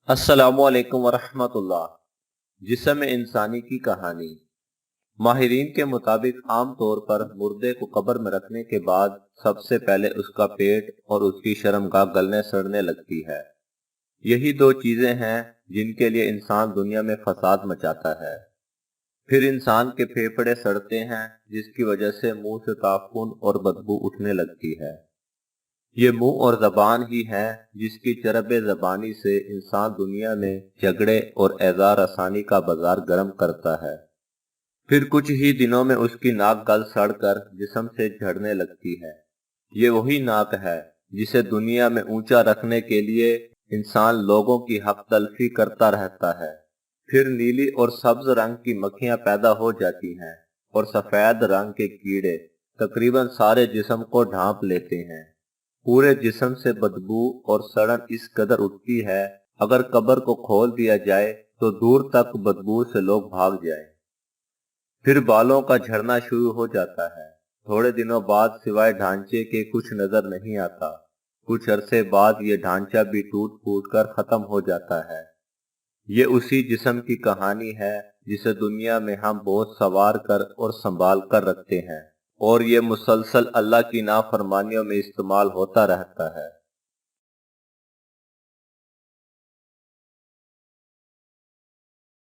अस्सलामुअलैकुम वरहमतुल्लाह। जिस्म इंसानी की कहानी। माहिरीन के मुताबिक आम तौर पर मुर्दे को कब्र में रखने के बाद सबसे पहले उसका पेट और उसकी शर्मगाह गलने सड़ने लगती है। यही दो चीजें हैं जिनके लिए इंसान दुनिया में फसाद मचाता है। फिर इंसान के फेफड़े सड़ते हैं जिसकी वजह से मुंह से ताफून और बदबू उठने लगती है। ये मुंह और जबान ही है जिसकी चरब जबानी से इंसान दुनिया में झगड़े और एजार आसानी का बाजार गर्म करता है। फिर कुछ ही दिनों में उसकी नाक गल सड़कर जिस्म से झड़ने लगती है। ये वही नाक है जिसे दुनिया में ऊंचा रखने के लिए इंसान लोगों की हक तलफी करता रहता है। फिर नीली और सब्ज रंग की मक्खियां पैदा हो जाती हैं और सफेद रंग के कीड़े तकरीबन सारे जिस्म को ढांप लेते हैं। पूरे जिस्म से बदबू और सड़न इस कदर उठती है, अगर कब्र को खोल दिया जाए तो दूर तक बदबू से लोग भाग जाएं। फिर बालों का झड़ना शुरू हो जाता है। थोड़े दिनों बाद सिवाय ढांचे के कुछ नजर नहीं आता। कुछ अरसे बाद ये ढांचा भी टूट फूट कर खत्म हो जाता है। ये उसी जिस्म की कहानी है जिसे दुनिया में हम बहुत संवार कर और संभाल कर रखते हैं, और ये मुसलसल अल्लाह की नाफरमानियों में इस्तेमाल होता रहता है।